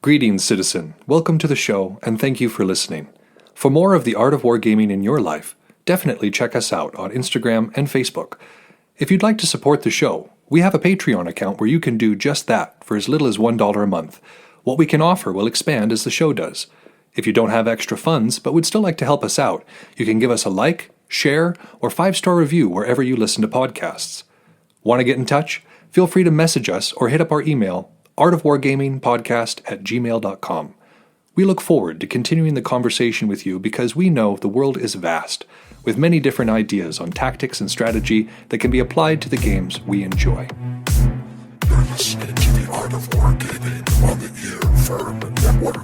Greetings, citizen. Welcome to the show, and thank you for listening. For more of the art of wargaming in your life, definitely check us out on Instagram and Facebook. If you'd like to support the show, we have a Patreon account where you can do just that for as little as $1 a month. What we can offer will expand as the show does. If you don't have extra funds but would still like to help us out, you can give us a like, share, or 5-star review wherever you listen to podcasts. Want to get in touch? Feel free to message us or hit up our email, artofwargamingpodcast@gmail.com. We look forward to continuing the conversation with you because we know the world is vast, with many different ideas on tactics and strategy that can be applied to the games we enjoy. You're listening to the Art of Wargaming on the endeavour Network.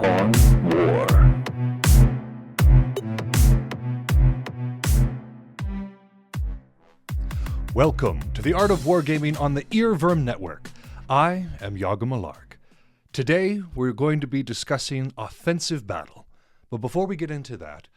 On War. Welcome to the Art of Wargaming on the Earworm Network. I am Yaga Malark. Today we're going to be discussing offensive battle. But before we get into that,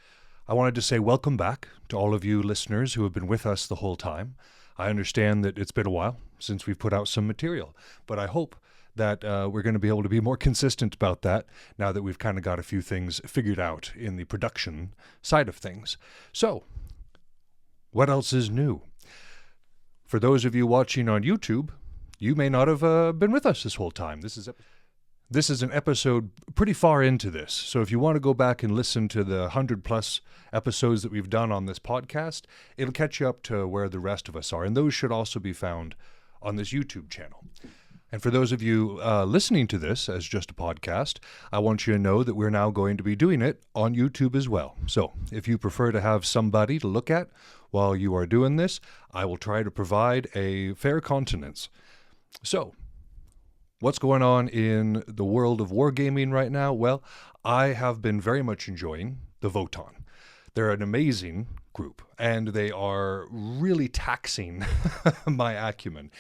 I wanted to say welcome back to all of you listeners who have been with us the whole time. I understand that it's been a while since we've put out some material, but I hope that we're going to be able to be more consistent about that now that we've kind of got a few things figured out in the production side of things. So, what else is new? For those of you watching on YouTube, you may not have been with us this whole time. This is an episode pretty far into this. So if you want to go back and listen to the 100+ episodes that we've done on this podcast, it'll catch you up to where the rest of us are. And those should also be found on this YouTube channel. And for those of you listening to this as just a podcast, I want you to know that we're now going to be doing it on YouTube as well. So if you prefer to have somebody to look at while you are doing this, I will try to provide a fair countenance. So, what's going on in the world of wargaming right now? Well, I have been very much enjoying the Votann. They're an amazing group, and they are really taxing my acumen.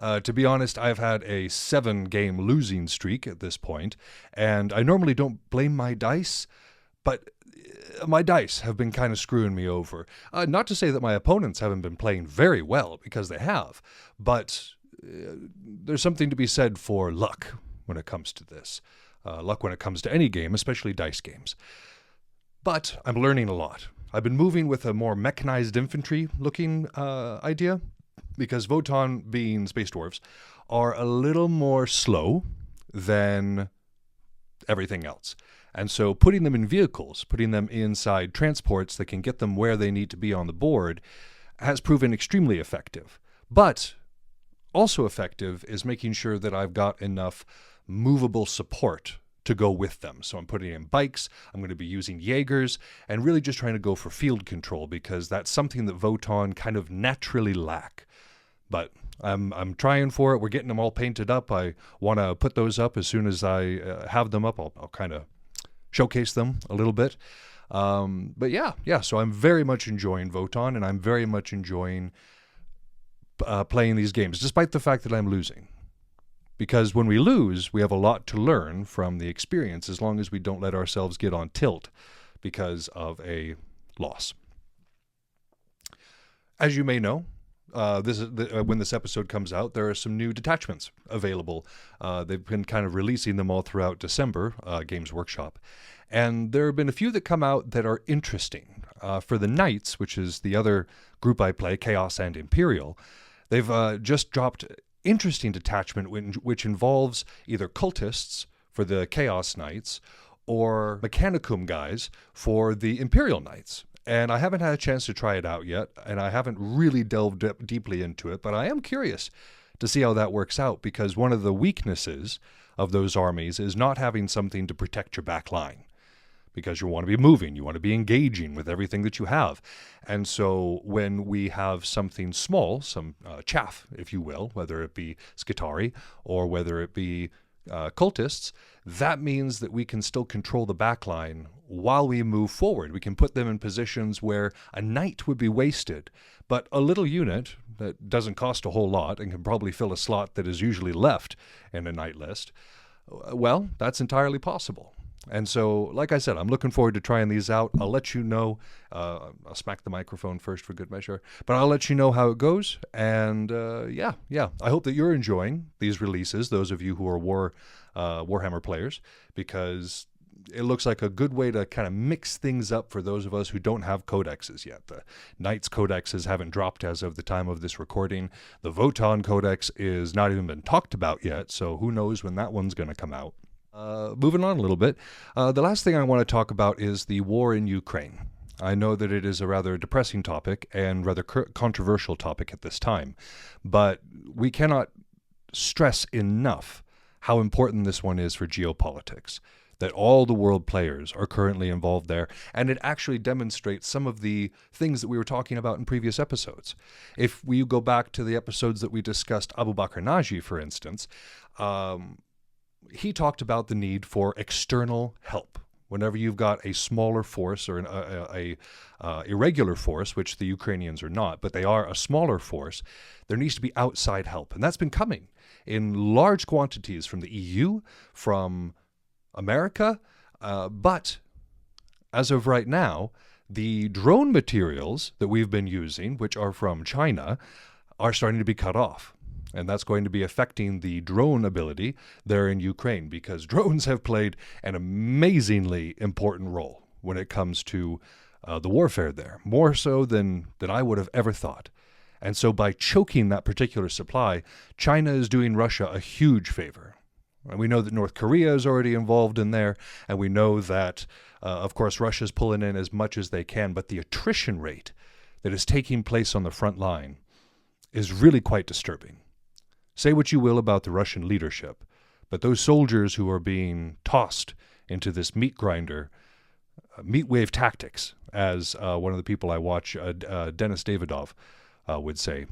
To be honest, I've had a 7-game losing streak at this point, and I normally don't blame my dice, but my dice have been kind of screwing me over. Not to say that my opponents haven't been playing very well, because they have, but there's something to be said for luck when it comes to this. Luck when it comes to any game, especially dice games. But I'm learning a lot. I've been moving with a more mechanized infantry looking idea, because Votann, being space dwarves, are a little more slow than everything else. And so putting them in vehicles, putting them inside transports that can get them where they need to be on the board, has proven extremely effective. But also effective is making sure that I've got enough movable support to go with them. So I'm putting in bikes, I'm going to be using Jaegers, and really just trying to go for field control, because that's something that Votann kind of naturally lack. But I'm trying for it. We're getting them all painted up. I want to put those up as soon as I have them up. I'll kind of showcase them a little bit. But yeah, so I'm very much enjoying Votann, and I'm very much enjoying playing these games, despite the fact that I'm losing. Because when we lose, we have a lot to learn from the experience, as long as we don't let ourselves get on tilt because of a loss. As you may know, when this episode comes out, there are some new detachments available. They've been kind of releasing them all throughout December, Games Workshop. And there have been a few that come out that are interesting. For the Knights, which is the other group I play, Chaos and Imperial, they've just dropped interesting detachment which involves either cultists for the Chaos Knights or Mechanicum guys for the Imperial Knights. And I haven't had a chance to try it out yet, and I haven't really delved deeply into it, but I am curious to see how that works out, because one of the weaknesses of those armies is not having something to protect your back line, because you want to be moving, you want to be engaging with everything that you have. And so when we have something small, some chaff, if you will, whether it be Skitarii or whether it be cultists, that means that we can still control the backline while we move forward. We can put them in positions where a knight would be wasted, but a little unit that doesn't cost a whole lot and can probably fill a slot that is usually left in a knight list, well, that's entirely possible. And so, like I said, I'm looking forward to trying these out. I'll let you know. I'll smack the microphone first for good measure. But I'll let you know how it goes. And yeah. I hope that you're enjoying these releases, those of you who are Warhammer players, because it looks like a good way to kind of mix things up for those of us who don't have codexes yet. The Knights codexes haven't dropped as of the time of this recording. The Votann codex is not even been talked about yet, so who knows when that one's going to come out. Moving on a little bit, the last thing I want to talk about is the war in Ukraine. I know that it is a rather depressing topic and rather controversial topic at this time, but we cannot stress enough how important this one is for geopolitics, that all the world players are currently involved there, and it actually demonstrates some of the things that we were talking about in previous episodes. If we go back to the episodes that we discussed Abu Bakr Naji, for instance, he talked about the need for external help. Whenever you've got a smaller force or a irregular force, which the Ukrainians are not, but they are a smaller force, there needs to be outside help. And that's been coming in large quantities from the EU, from America, but as of right now, the drone materials that we've been using, which are from China, are starting to be cut off. And that's going to be affecting the drone ability there in Ukraine, because drones have played an amazingly important role when it comes to the warfare there, more so than I would have ever thought. And so by choking that particular supply, China is doing Russia a huge favor. And we know that North Korea is already involved in there, and we know that, of course, Russia's pulling in as much as they can, but the attrition rate that is taking place on the front line is really quite disturbing. Say what you will about the Russian leadership, but those soldiers who are being tossed into this meat grinder, meat wave tactics, as one of the people I watch, Denis Davidov, would say.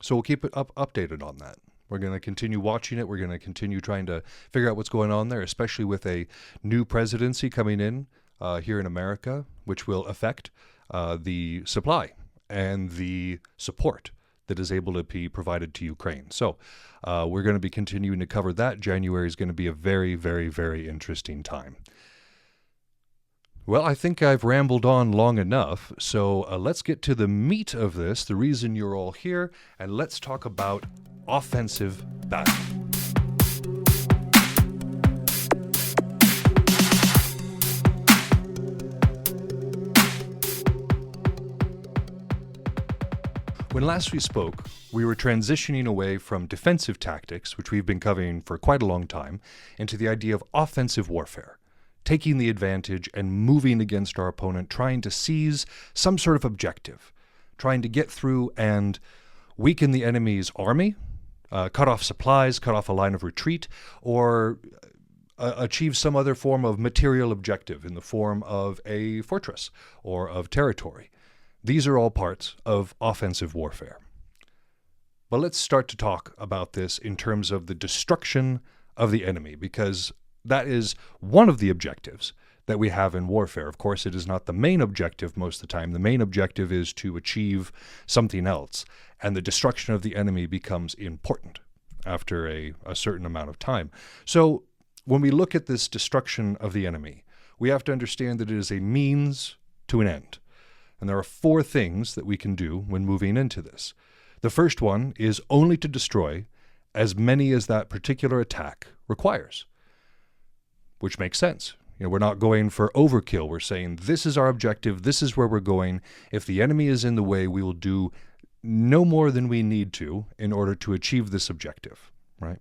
So we'll keep it updated on that. We're going to continue watching it. We're going to continue trying to figure out what's going on there, especially with a new presidency coming in here in America, which will affect the supply and the support that is able to be provided to Ukraine. So we're going to be continuing to cover that. January is going to be a very, very, very interesting time. Well, I think I've rambled on long enough, so let's get to the meat of this, the reason you're all here, and let's talk about offensive battle. When last we spoke, we were transitioning away from defensive tactics, which we've been covering for quite a long time, into the idea of offensive warfare, taking the advantage and moving against our opponent, trying to seize some sort of objective, trying to get through and weaken the enemy's army, cut off supplies, cut off a line of retreat, or achieve some other form of material objective in the form of a fortress or of territory. These are all parts of offensive warfare. But let's start to talk about this in terms of the destruction of the enemy, because that is one of the objectives that we have in warfare. Of course, it is not the main objective most of the time. The main objective is to achieve something else, and the destruction of the enemy becomes important after a certain amount of time. So when we look at this destruction of the enemy, we have to understand that it is a means to an end. And there are 4 things that we can do when moving into this. The first one is only to destroy as many as that particular attack requires, which makes sense. You know, we're not going for overkill. We're saying this is our objective, this is where we're going. If the enemy is in the way, we will do no more than we need to in order to achieve this objective, right?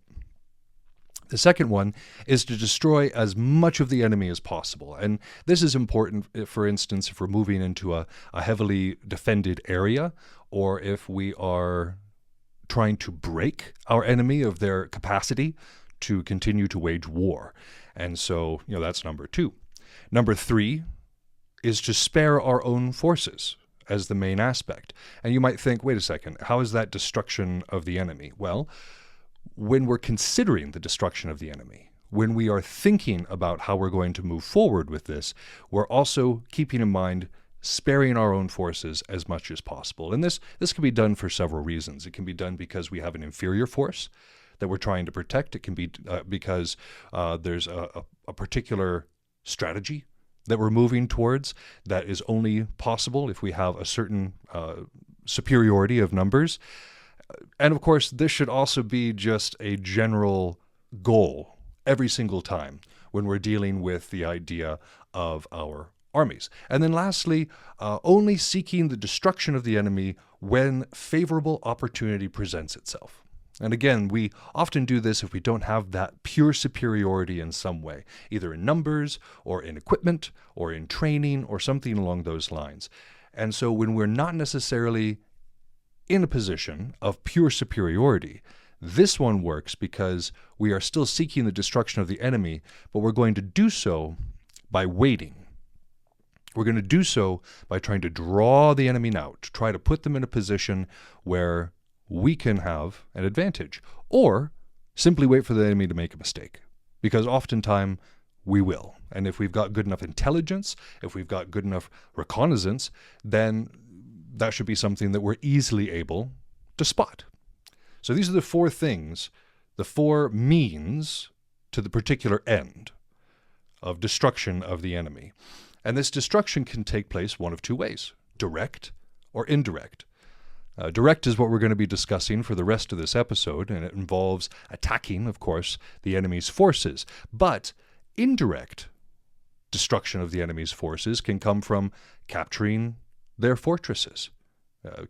The second one is to destroy as much of the enemy as possible. And this is important, for instance, if we're moving into a heavily defended area, or if we are trying to break our enemy of their capacity to continue to wage war. And so, that's number 2. Number 3 is to spare our own forces as the main aspect. And you might think, wait a second, how is that destruction of the enemy? Well, when we're considering the destruction of the enemy, when we are thinking about how we're going to move forward with this, we're also keeping in mind sparing our own forces as much as possible. And this can be done for several reasons. It can be done because we have an inferior force that we're trying to protect. It can be because there's a particular strategy that we're moving towards that is only possible if we have a certain superiority of numbers. And of course, this should also be just a general goal every single time when we're dealing with the idea of our armies. And then lastly, only seeking the destruction of the enemy when favorable opportunity presents itself. And again, we often do this if we don't have that pure superiority in some way, either in numbers or in equipment or in training or something along those lines. And so when we're not necessarily in a position of pure superiority, this one works because we are still seeking the destruction of the enemy, but we're going to do so by waiting. We're going to do so by trying to draw the enemy out, to try to put them in a position where we can have an advantage, or simply wait for the enemy to make a mistake, because oftentimes we will. And if we've got good enough intelligence, if we've got good enough reconnaissance, then that should be something that we're easily able to spot. So these are the four things, the four means to the particular end of destruction of the enemy. And this destruction can take place one of two ways, direct or indirect. Direct is what we're going to be discussing for the rest of this episode, and it involves attacking, of course, the enemy's forces. But indirect destruction of the enemy's forces can come from capturing their fortresses,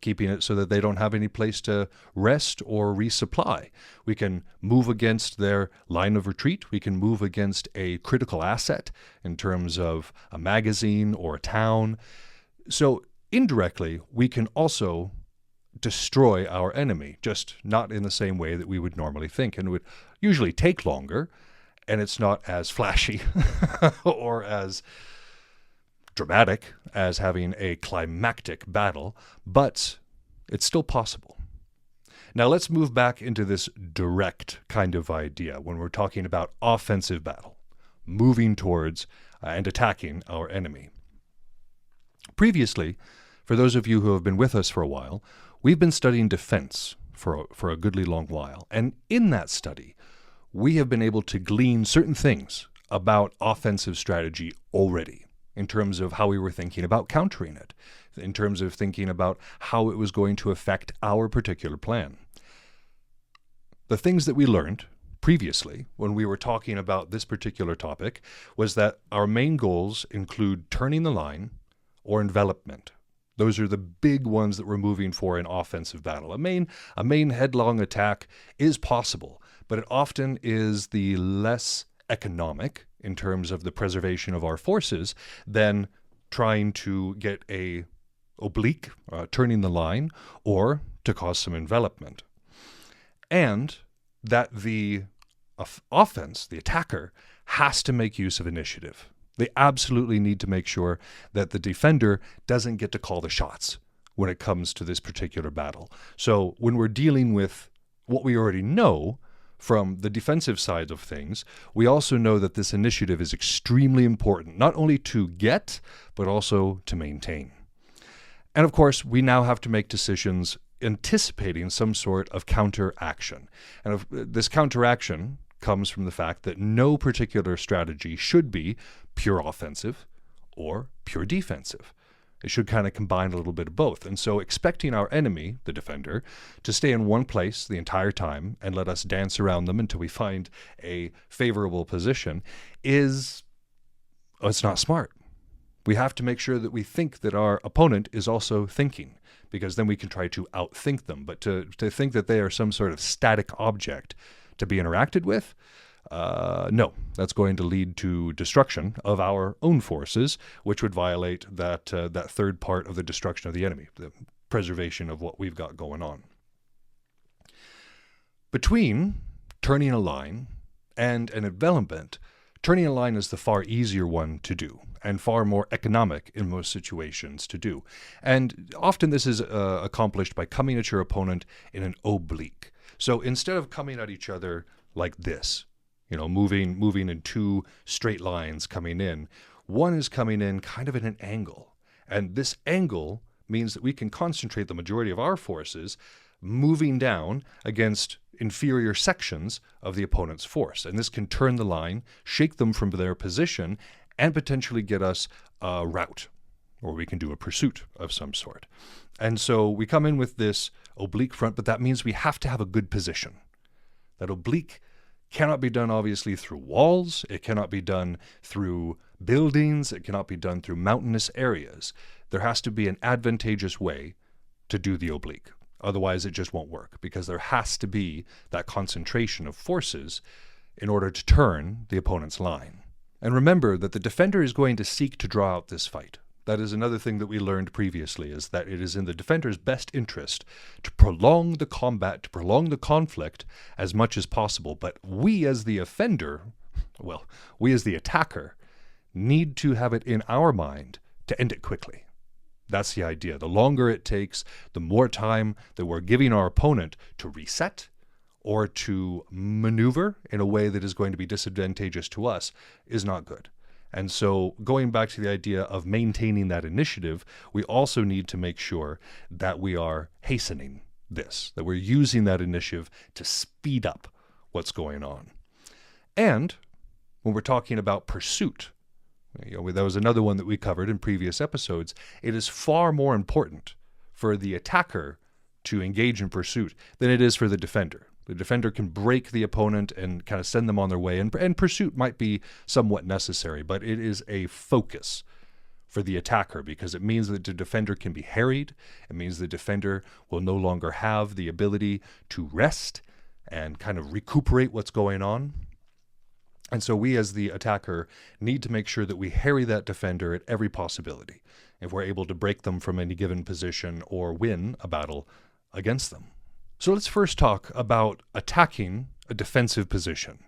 keeping it so that they don't have any place to rest or resupply. We can move against their line of retreat. We can move against a critical asset in terms of a magazine or a town. So indirectly, we can also destroy our enemy, just not in the same way that we would normally think. And it would usually take longer, and it's not as flashy or as dramatic as having a climactic battle, but it's still possible. Now let's move back into this direct kind of idea when we're talking about offensive battle, moving towards and attacking our enemy. Previously, for those of you who have been with us for a while, we've been studying defense for a goodly long while. And in that study, we have been able to glean certain things about offensive strategy already, in terms of how we were thinking about countering it, in terms of thinking about how it was going to affect our particular plan. The things that we learned previously when we were talking about this particular topic was that our main goals include turning the line or envelopment. Those are the big ones that we're moving for in offensive battle. A main headlong attack is possible, but it often is the less economic in terms of the preservation of our forces than trying to get a oblique, turning the line, or to cause some envelopment. And that the offense, the attacker, has to make use of initiative. They absolutely need to make sure that the defender doesn't get to call the shots when it comes to this particular battle. So when we're dealing with what we already know from the defensive side of things, we also know that this initiative is extremely important, not only to get, but also to maintain. And of course, we now have to make decisions anticipating some sort of counteraction. And this counteraction comes from the fact that no particular strategy should be pure offensive or pure defensive. It should kind of combine a little bit of both. And so expecting our enemy, the defender, to stay in one place the entire time and let us dance around them until we find a favorable position it's not smart. We have to make sure that we think that our opponent is also thinking, because then we can try to outthink them. But to think that they are some sort of static object to be interacted with, no, that's going to lead to destruction of our own forces, which would violate that third part of the destruction of the enemy, the preservation of what we've got going on. Between turning a line and an envelopment, turning a line is the far easier one to do and far more economic in most situations to do. And often this is accomplished by coming at your opponent in an oblique. So instead of coming at each other like this, moving in two straight lines coming in, one is coming in kind of at an angle. And this angle means that we can concentrate the majority of our forces moving down against inferior sections of the opponent's force. And this can turn the line, shake them from their position, and potentially get us a rout, or we can do a pursuit of some sort. And so we come in with this oblique front, but that means we have to have a good position. That oblique cannot be done, obviously, through walls. It cannot be done through buildings. It cannot be done through mountainous areas. There has to be an advantageous way to do the oblique. Otherwise, it just won't work, because there has to be that concentration of forces in order to turn the opponent's line. And remember that the defender is going to seek to draw out this fight. That is another thing that we learned previously, is that it is in the defender's best interest to prolong the combat, to prolong the conflict as much as possible. But we as the offender, well, we as the attacker, need to have it in our mind to end it quickly. That's the idea. The longer it takes, the more time that we're giving our opponent to reset or to maneuver in a way that is going to be disadvantageous to us is not good. And so going back to the idea of maintaining that initiative, we also need to make sure that we are hastening this, that we're using that initiative to speed up what's going on. And when we're talking about pursuit, that was another one that we covered in previous episodes, it is far more important for the attacker to engage in pursuit than it is for the defender. The defender can break the opponent and kind of send them on their way, and pursuit might be somewhat necessary, but it is a focus for the attacker, because it means that the defender can be harried. It means the defender will no longer have the ability to rest and kind of recuperate what's going on. And so we as the attacker need to make sure that we harry that defender at every possibility, if we're able to break them from any given position or win a battle against them. So let's first talk about attacking a defensive position.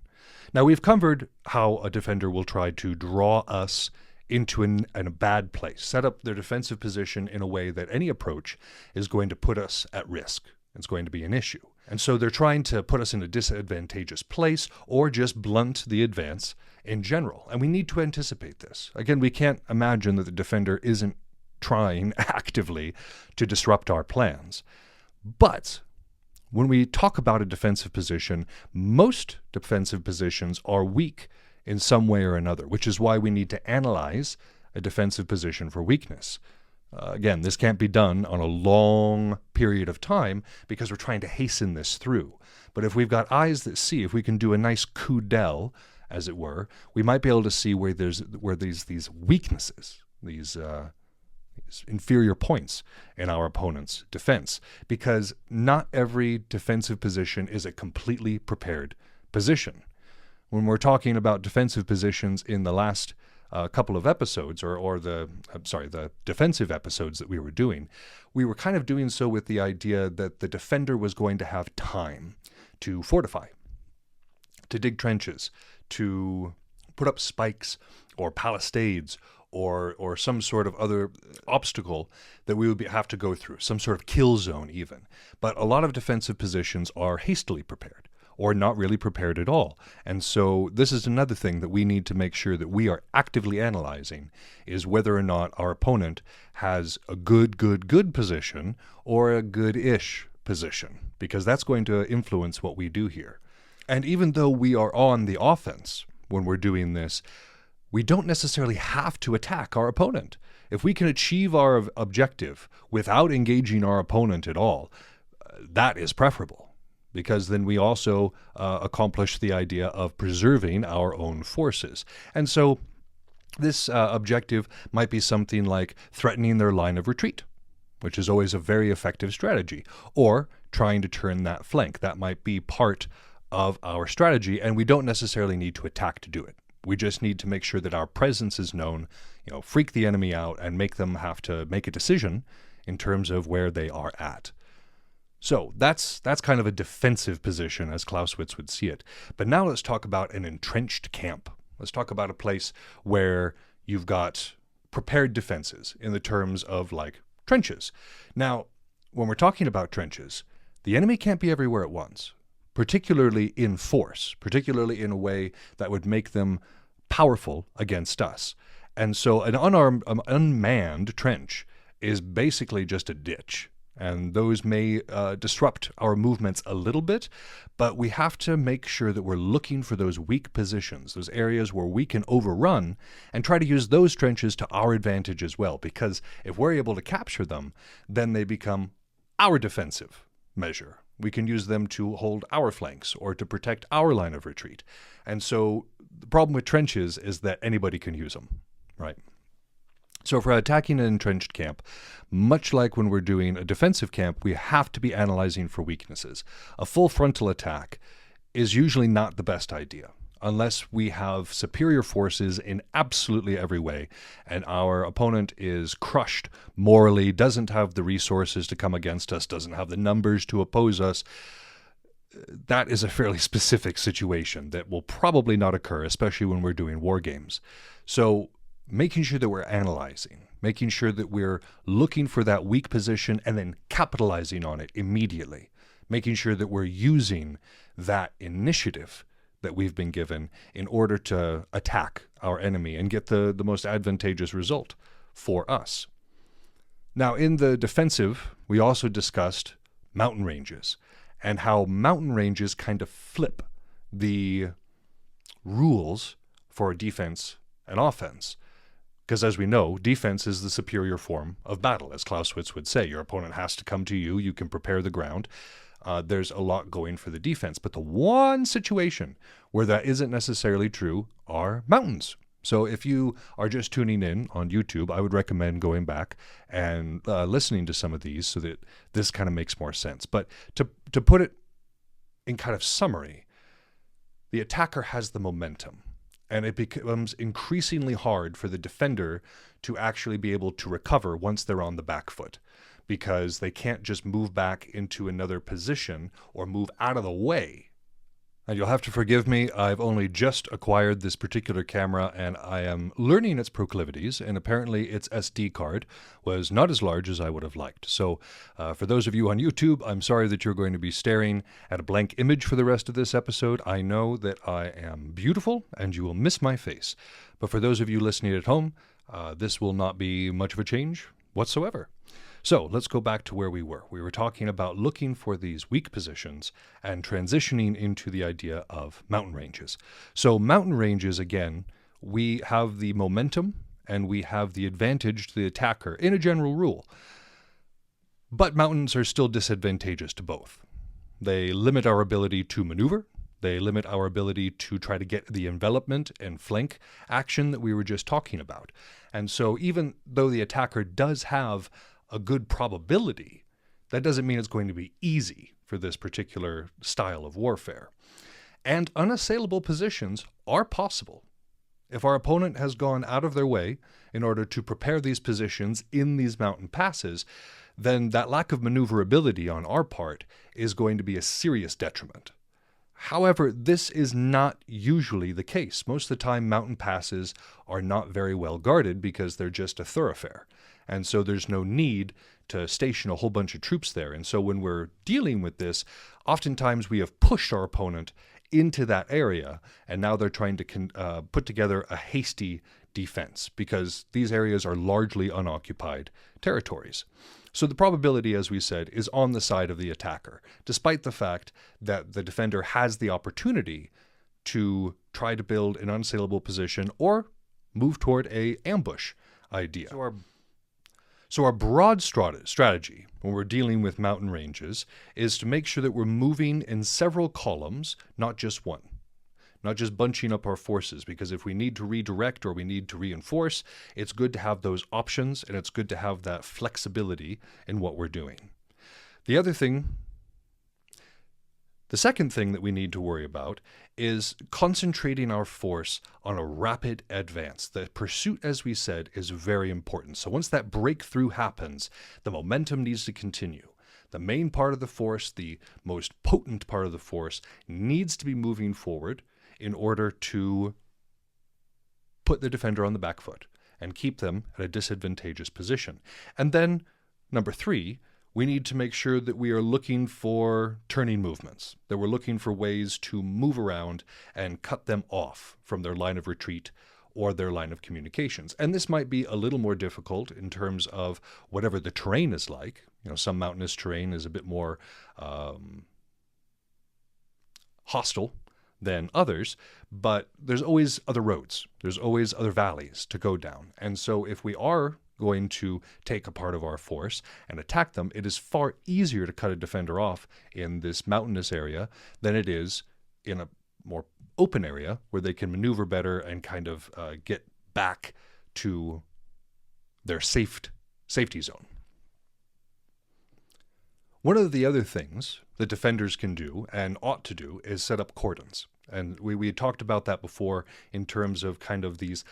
Now, we've covered how a defender will try to draw us into a bad place, set up their defensive position in a way that any approach is going to put us at risk. It's going to be an issue. And so they're trying to put us in a disadvantageous place or just blunt the advance in general. And we need to anticipate this. Again, we can't imagine that the defender isn't trying actively to disrupt our plans. But when we talk about a defensive position, most defensive positions are weak in some way or another, which is why we need to analyze a defensive position for weakness. Again, this can't be done on a long period of time because we're trying to hasten this through. But if we've got eyes that see, if we can do a nice coup d'eil, as it were, we might be able to see where there's these weaknesses, these inferior points in our opponent's defense, because not every defensive position is a completely prepared position. When we're talking about defensive positions in the last couple of episodes, or the defensive episodes that we were doing, we were kind of doing so with the idea that the defender was going to have time to fortify, to dig trenches, to put up spikes or palisades, or some sort of other obstacle that we would have to go through, some sort of kill zone even. But a lot of defensive positions are hastily prepared, or not really prepared at all. And so this is another thing that we need to make sure that we are actively analyzing, is whether or not our opponent has a good position or a good-ish position, because that's going to influence what we do here. And even though we are on the offense when we're doing this, we don't necessarily have to attack our opponent. If we can achieve our objective without engaging our opponent at all, that is preferable, because then we also accomplish the idea of preserving our own forces. And so this objective might be something like threatening their line of retreat, which is always a very effective strategy, or trying to turn that flank. That might be part of our strategy, and we don't necessarily need to attack to do it. We just need to make sure that our presence is known, freak the enemy out and make them have to make a decision in terms of where they are at. So that's kind of a defensive position as Clausewitz would see it. But now let's talk about an entrenched camp. Let's talk about a place where you've got prepared defenses in the terms of like trenches. Now, when we're talking about trenches, the enemy can't be everywhere at once, particularly in force, particularly in a way that would make them powerful against us. And so an unmanned trench is basically just a ditch. And those may disrupt our movements a little bit, but we have to make sure that we're looking for those weak positions, those areas where we can overrun, and try to use those trenches to our advantage as well. Because if we're able to capture them, then they become our defensive measure. We can use them to hold our flanks or to protect our line of retreat. And so the problem with trenches is that anybody can use them, right? So if we're attacking an entrenched camp, much like when we're doing a defensive camp, we have to be analyzing for weaknesses. A full frontal attack is usually not the best idea unless we have superior forces in absolutely every way and our opponent is crushed morally, doesn't have the resources to come against us, doesn't have the numbers to oppose us. That is a fairly specific situation that will probably not occur, especially when we're doing war games. So making sure that we're analyzing, making sure that we're looking for that weak position and then capitalizing on it immediately, making sure that we're using that initiative that we've been given in order to attack our enemy and get the most advantageous result for us. Now, in the defensive, we also discussed mountain ranges and how mountain ranges kind of flip the rules for defense and offense. Because as we know, defense is the superior form of battle. As Clausewitz would say, your opponent has to come to you, you can prepare the ground. There's a lot going for the defense. But the one situation where that isn't necessarily true are mountains. So if you are just tuning in on YouTube, I would recommend going back and listening to some of these so that this kind of makes more sense. But to put it in kind of summary, the attacker has the momentum. And it becomes increasingly hard for the defender to actually be able to recover once they're on the back foot, because they can't just move back into another position or move out of the way. And you'll have to forgive me, I've only just acquired this particular camera and I am learning its proclivities, and apparently its SD card was not as large as I would have liked. So for those of you on YouTube, I'm sorry that you're going to be staring at a blank image for the rest of this episode. I know that I am beautiful and you will miss my face. But for those of you listening at home, this will not be much of a change whatsoever. So let's go back to where we were. We were talking about looking for these weak positions and transitioning into the idea of mountain ranges. So mountain ranges, again, we have the momentum and we have the advantage to the attacker in a general rule. But mountains are still disadvantageous to both. They limit our ability to maneuver. They limit our ability to try to get the envelopment and flank action that we were just talking about. And so even though the attacker does have a good probability, that doesn't mean it's going to be easy for this particular style of warfare. And unassailable positions are possible. If our opponent has gone out of their way in order to prepare these positions in these mountain passes, then that lack of maneuverability on our part is going to be a serious detriment. However, this is not usually the case. Most of the time, mountain passes are not very well guarded because they're just a thoroughfare. And so there's no need to station a whole bunch of troops there. And so when we're dealing with this, oftentimes we have pushed our opponent into that area, and now they're trying to put together a hasty defense because these areas are largely unoccupied territories. So the probability, as we said, is on the side of the attacker, despite the fact that the defender has the opportunity to try to build an unassailable position or move toward an ambush idea. So our broad strategy when we're dealing with mountain ranges is to make sure that we're moving in several columns, not just one. Not just bunching up our forces, because if we need to redirect or we need to reinforce, it's good to have those options and it's good to have that flexibility in what we're doing. The second thing that we need to worry about is concentrating our force on a rapid advance. The pursuit, as we said, is very important. So once that breakthrough happens, the momentum needs to continue. The main part of the force, the most potent part of the force, needs to be moving forward in order to put the defender on the back foot and keep them at a disadvantageous position. And then, number 3, we need to make sure that we are looking for turning movements, that we're looking for ways to move around and cut them off from their line of retreat or their line of communications. And this might be a little more difficult in terms of whatever the terrain is like. Some mountainous terrain is a bit more hostile than others, but there's always other roads. There's always other valleys to go down. And so if we are going to take a part of our force and attack them, it is far easier to cut a defender off in this mountainous area than it is in a more open area where they can maneuver better and kind of get back to their safety zone. One of the other things that defenders can do and ought to do is set up cordons. And we had talked about that before in terms of kind of these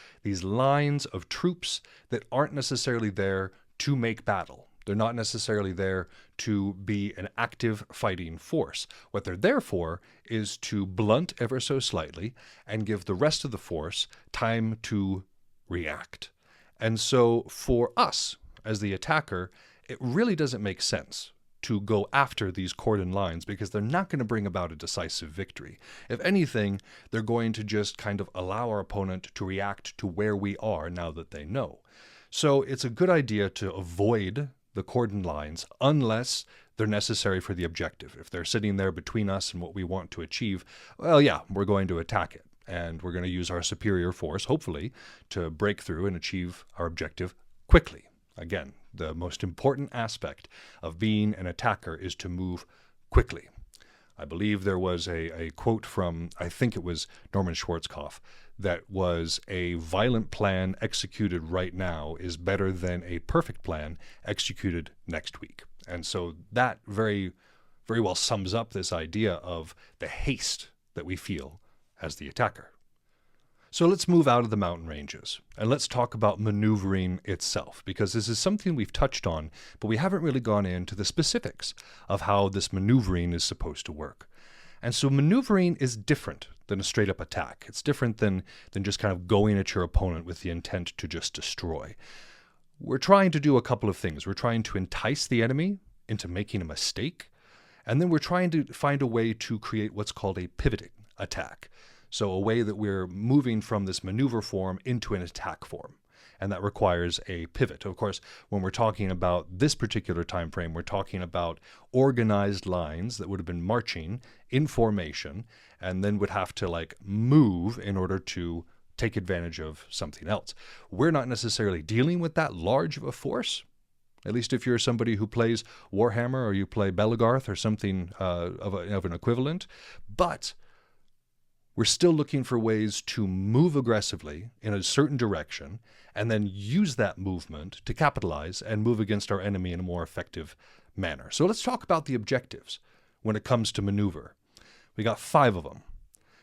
lines of troops that aren't necessarily there to make battle. They're not necessarily there to be an active fighting force. What they're there for is to blunt ever so slightly and give the rest of the force time to react. And so for us, as the attacker, it really doesn't make sense to go after these cordon lines because they're not going to bring about a decisive victory. If anything, they're going to just kind of allow our opponent to react to where we are now that they know. So it's a good idea to avoid the cordon lines unless they're necessary for the objective. If they're sitting there between us and what we want to achieve, well, yeah, we're going to attack it. And we're going to use our superior force, hopefully, to break through and achieve our objective quickly. Again, the most important aspect of being an attacker is to move quickly. I believe there was a quote from, I think it was Norman Schwarzkopf, that was a violent plan executed right now is better than a perfect plan executed next week. And so that very, very well sums up this idea of the haste that we feel as the attacker. So let's move out of the mountain ranges and let's talk about maneuvering itself, because this is something we've touched on, but we haven't really gone into the specifics of how this maneuvering is supposed to work. And so maneuvering is different than a straight up attack. It's different than just kind of going at your opponent with the intent to just destroy. We're trying to do a couple of things. We're trying to entice the enemy into making a mistake, and then we're trying to find a way to create what's called a pivoting attack. So a way that we're moving from this maneuver form into an attack form. And that requires a pivot. Of course, when we're talking about this particular time frame, we're talking about organized lines that would have been marching in formation and then would have to move in order to take advantage of something else. We're not necessarily dealing with that large of a force, at least if you're somebody who plays Warhammer or you play Belagarth or something of an equivalent, but we're still looking for ways to move aggressively in a certain direction and then use that movement to capitalize and move against our enemy in a more effective manner. So let's talk about the objectives when it comes to maneuver. We got 5 of them.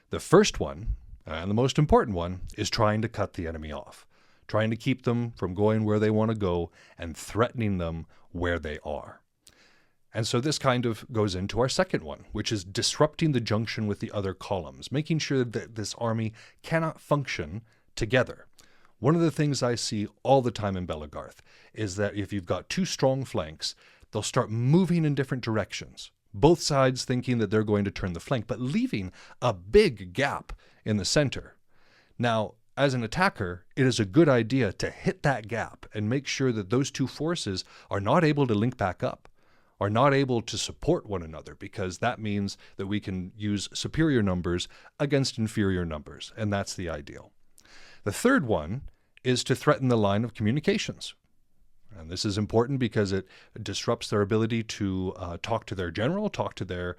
The first one, and the most important one, is trying to cut the enemy off, trying to keep them from going where they want to go and threatening them where they are. And so this kind of goes into our second one, which is disrupting the junction with the other columns, making sure that this army cannot function together. One of the things I see all the time in Belagarth is that if you've got 2 strong flanks, they'll start moving in different directions, both sides thinking that they're going to turn the flank, but leaving a big gap in the center. Now, as an attacker, it is a good idea to hit that gap and make sure that those 2 forces are not able to link back up, are not able to support one another, because that means that we can use superior numbers against inferior numbers, and that's the ideal. The third one is to threaten the line of communications. And this is important because it disrupts their ability to talk to their general, talk to their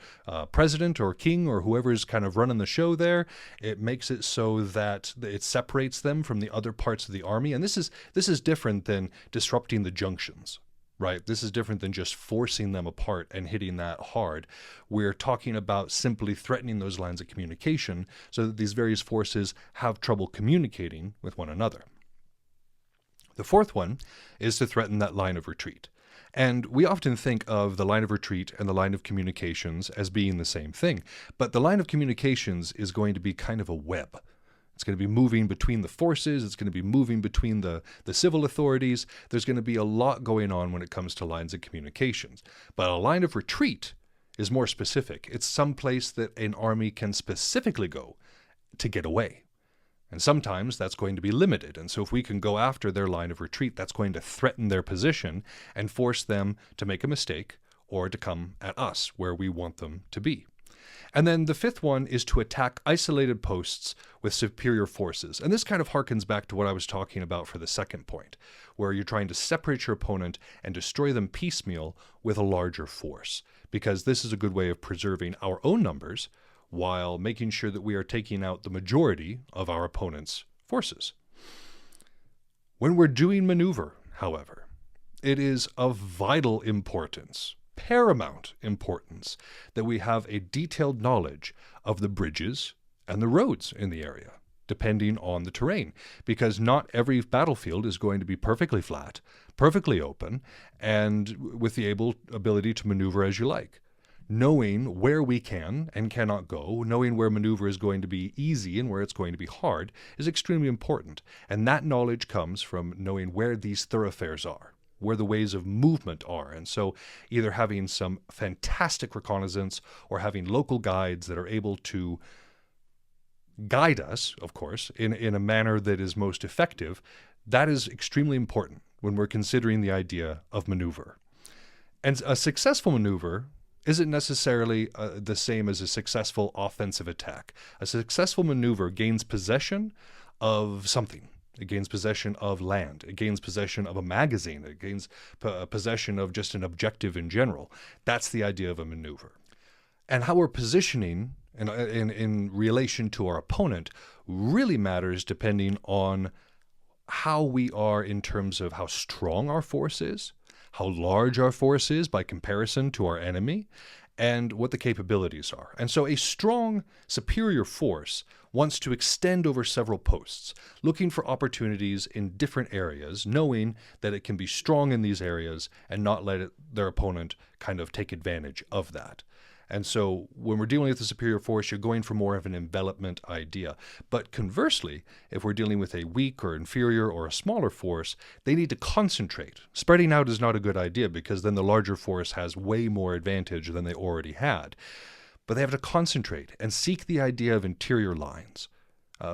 president or king or whoever is kind of running the show there. It makes it so that it separates them from the other parts of the army. And this is different than disrupting the junctions. Right? This is different than just forcing them apart and hitting that hard. We're talking about simply threatening those lines of communication so that these various forces have trouble communicating with one another. The fourth one is to threaten that line of retreat. And we often think of the line of retreat and the line of communications as being the same thing. But the line of communications is going to be kind of a web. It's going to be moving between the forces. It's going to be moving between the civil authorities. There's going to be a lot going on when it comes to lines of communications. But a line of retreat is more specific. It's some place that an army can specifically go to get away. And sometimes that's going to be limited. And so if we can go after their line of retreat, that's going to threaten their position and force them to make a mistake or to come at us where we want them to be. And then the fifth one is to attack isolated posts with superior forces. And this kind of harkens back to what I was talking about for the second point, where you're trying to separate your opponent and destroy them piecemeal with a larger force, because this is a good way of preserving our own numbers while making sure that we are taking out the majority of our opponent's forces. When we're doing maneuver, however, it is of vital importance, paramount importance, that we have a detailed knowledge of the bridges and the roads in the area, depending on the terrain, because not every battlefield is going to be perfectly flat, perfectly open, and with the ability to maneuver as you like. Knowing where we can and cannot go, knowing where maneuver is going to be easy and where it's going to be hard, is extremely important. And that knowledge comes from knowing where these thoroughfares are, where the ways of movement are. And so either having some fantastic reconnaissance or having local guides that are able to guide us, of course, in a manner that is most effective, that is extremely important when we're considering the idea of maneuver. And a successful maneuver isn't necessarily the same as a successful offensive attack. A successful maneuver gains possession of something. It gains possession of land. It gains possession of a magazine. It gains possession of just an objective in general. That's the idea of a maneuver. And how we're positioning in relation to our opponent really matters depending on how we are in terms of how strong our force is, how large our force is by comparison to our enemy, and what the capabilities are. And so a strong, superior force wants to extend over several posts, looking for opportunities in different areas, knowing that it can be strong in these areas and not let their opponent kind of take advantage of that. And so when we're dealing with a superior force, you're going for more of an envelopment idea. But conversely, if we're dealing with a weak or inferior or a smaller force, they need to concentrate. Spreading out is not a good idea because then the larger force has way more advantage than they already had. But they have to concentrate and seek the idea of interior lines.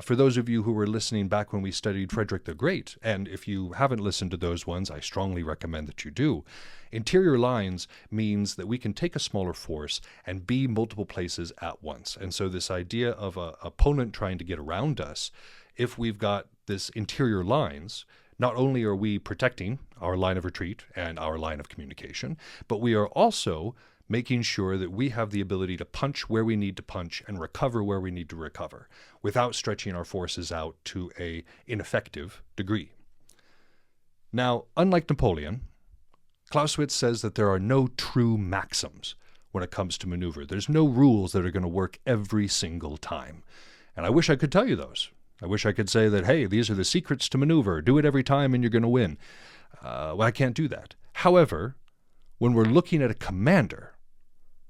For those of you who were listening back when we studied Frederick the Great, and if you haven't listened to those ones, I strongly recommend that you do. Interior lines means that we can take a smaller force and be multiple places at once. And so this idea of an opponent trying to get around us, if we've got this interior lines, not only are we protecting our line of retreat and our line of communication, but we are also making sure that we have the ability to punch where we need to punch and recover where we need to recover without stretching our forces out to an ineffective degree. Now, unlike Napoleon, Clausewitz says that there are no true maxims when it comes to maneuver. There's no rules that are going to work every single time. And I wish I could tell you those. I wish I could say that, hey, these are the secrets to maneuver. Do it every time and you're going to win. Well, I can't do that. However, when we're looking at a commander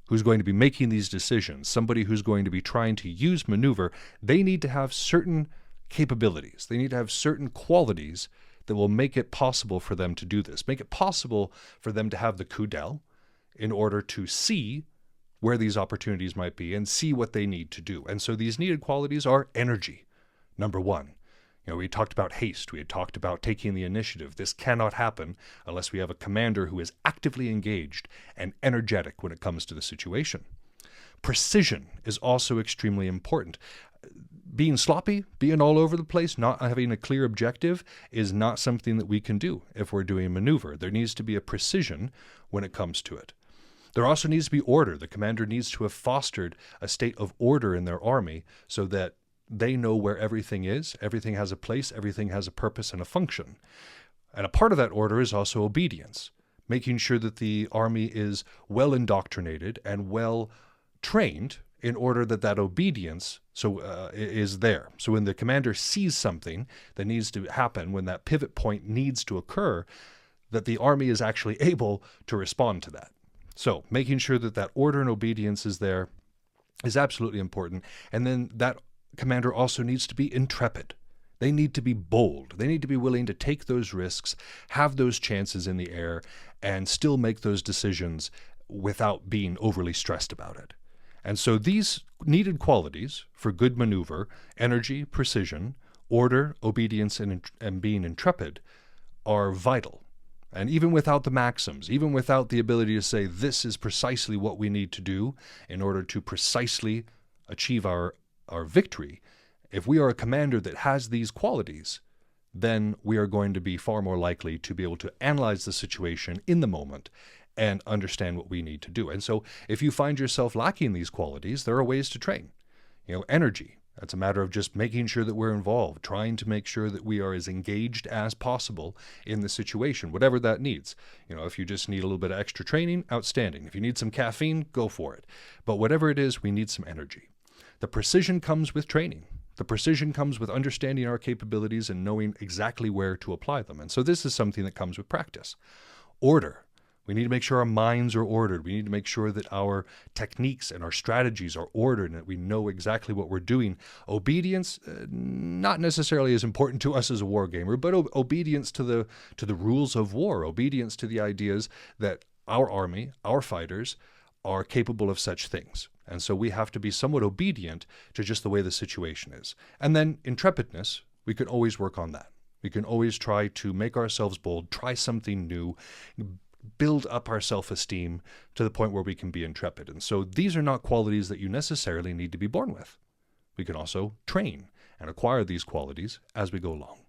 who's going to be making these decisions, somebody who's going to be trying to use maneuver, they need to have certain capabilities. They need to have certain qualities that will make it possible for them to do this, make it possible for them to have the coup d'etat in order to see where these opportunities might be and see what they need to do. And so these needed qualities are energy, number one. We talked about haste. We had talked about taking the initiative. This cannot happen unless we have a commander who is actively engaged and energetic when it comes to the situation. Precision is also extremely important. Being sloppy, being all over the place, not having a clear objective is not something that we can do if we're doing maneuver. There needs to be a precision when it comes to it. There also needs to be order. The commander needs to have fostered a state of order in their army so that they know where everything is, everything has a place, everything has a purpose and a function. And a part of that order is also obedience, making sure that the army is well indoctrinated and well trained in order that that obedience is there. So when the commander sees something that needs to happen, when that pivot point needs to occur, that the army is actually able to respond to that. So making sure that that order and obedience is there is absolutely important. And then that commander also needs to be intrepid. They need to be bold. They need to be willing to take those risks, have those chances in the air, and still make those decisions without being overly stressed about it. And so these needed qualities for good maneuver, energy, precision, Order, obedience, and being intrepid are vital. And even without the maxims, even without the ability to say this is precisely what we need to do in order to precisely achieve our victory, if we are a commander that has these qualities, then we are going to be far more likely to be able to analyze the situation in the moment and understand what we need to do. And so if you find yourself lacking these qualities, there are ways to train. Energy. That's a matter of just making sure that we're involved, trying to make sure that we are as engaged as possible in the situation, whatever that needs. If you just need a little bit of extra training, outstanding. If you need some caffeine, go for it. But whatever it is, we need some energy. The precision comes with training. The precision comes with understanding our capabilities and knowing exactly where to apply them. And so this is something that comes with practice. Order. We need to make sure our minds are ordered. We need to make sure that our techniques and our strategies are ordered and that we know exactly what we're doing. Obedience, not necessarily as important to us as a war gamer, but obedience to the rules of war, obedience to the ideas that our army, our fighters, are capable of such things. And so we have to be somewhat obedient to just the way the situation is. And then intrepidness, we can always work on that. We can always try to make ourselves bold, try something new, build up our self-esteem to the point where we can be intrepid. And so these are not qualities that you necessarily need to be born with. We can also train and acquire these qualities as we go along.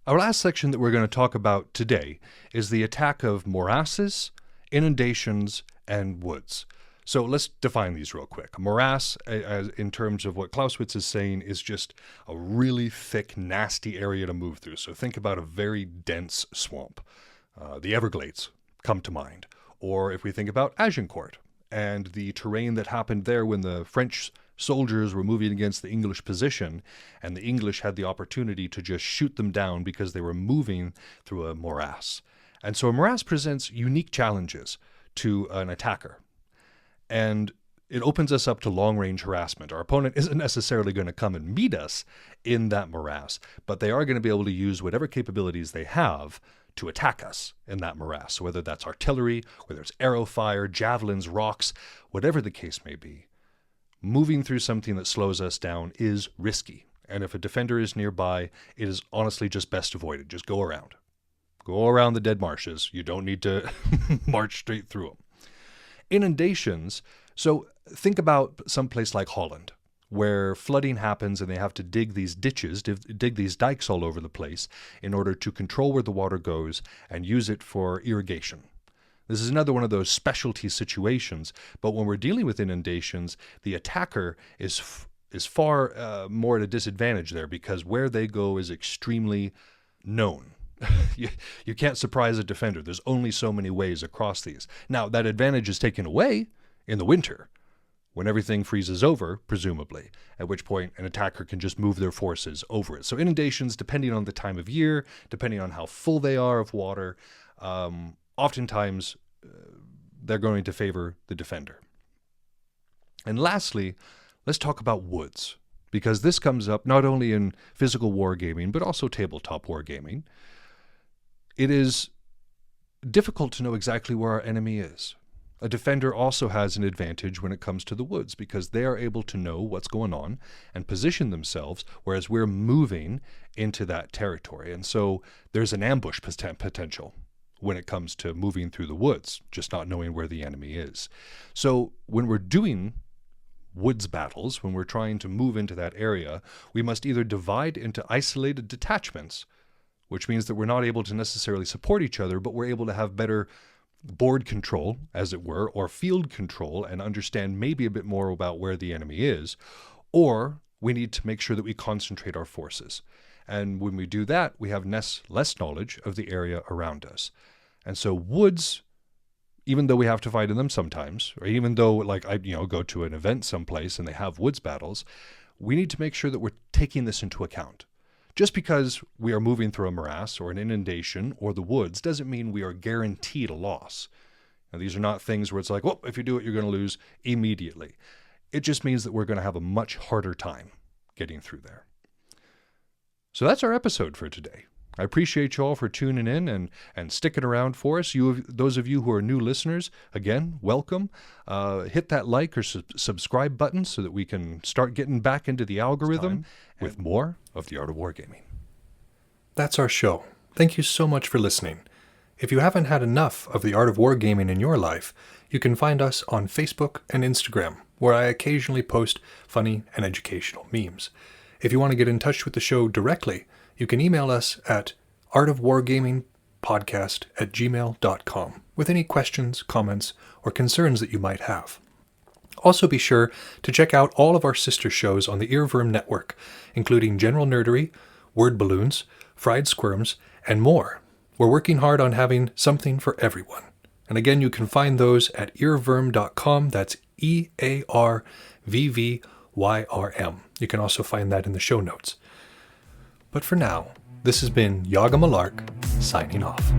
Our last section that we're going to talk about today is the attack of morasses, inundations, and woods. So let's define these real quick. A morass, as in terms of what Clausewitz is saying, is just a really thick, nasty area to move through. So think about a very dense swamp. The Everglades come to mind. Or if we think about Agincourt and the terrain that happened there when the French soldiers were moving against the English position, and the English had the opportunity to just shoot them down because they were moving through a morass. And so a morass presents unique challenges to an attacker. And it opens us up to long-range harassment. Our opponent isn't necessarily going to come and meet us in that morass, but they are going to be able to use whatever capabilities they have to attack us in that morass. So whether that's artillery, whether it's arrow fire, javelins, rocks, whatever the case may be, moving through something that slows us down is risky. And if a defender is nearby, it is honestly just best avoided. Just go around. Go around the dead marshes. You don't need to march straight through them. Inundations. So think about some place like Holland, where flooding happens and they have to dig these ditches, dig these dikes all over the place in order to control where the water goes and use it for irrigation. This is another one of those specialty situations, but when we're dealing with inundations, the attacker is far more at a disadvantage there because where they go is extremely known. You can't surprise a defender. There's only so many ways across these. Now, that advantage is taken away in the winter, when everything freezes over, presumably, at which point an attacker can just move their forces over it. So inundations, depending on the time of year, depending on how full they are of water, oftentimes they're going to favor the defender. And lastly, let's talk about woods, because this comes up not only in physical wargaming, but also tabletop wargaming. It is difficult to know exactly where our enemy is. A defender also has an advantage when it comes to the woods because they are able to know what's going on and position themselves, whereas we're moving into that territory. And so there's an ambush potential when it comes to moving through the woods, just not knowing where the enemy is. So when we're doing woods battles, when we're trying to move into that area, we must either divide into isolated detachments, which means that we're not able to necessarily support each other, but we're able to have better board control, as it were, or field control and understand maybe a bit more about where the enemy is, or we need to make sure that we concentrate our forces. And when we do that, we have less knowledge of the area around us. And so woods, even though we have to fight in them sometimes, or even though like I go to an event someplace and they have woods battles, we need to make sure that we're taking this into account. Just because we are moving through a morass or an inundation or the woods doesn't mean we are guaranteed a loss. Now, these are not things where it's like, well, if you do it, you're going to lose immediately. It just means that we're going to have a much harder time getting through there. So that's our episode for today. I appreciate you all for tuning in and sticking around for us. Those of you who are new listeners, again, welcome. Hit that like or subscribe button so that we can start getting back into the algorithm with more of the Art of Wargaming. That's our show. Thank you so much for listening. If you haven't had enough of the Art of Wargaming in your life, you can find us on Facebook and Instagram, where I occasionally post funny and educational memes. If you want to get in touch with the show directly, you can email us at artofwargamingpodcast@gmail.com with any questions, comments, or concerns that you might have. Also be sure to check out all of our sister shows on the Earworm Network, including General Nerdery, Word Balloons, Fried Squirms, and more. We're working hard on having something for everyone. And again, you can find those at earworm.com. That's EARVVYRM. You can also find that in the show notes. But for now, this has been Yaga Malark, signing off.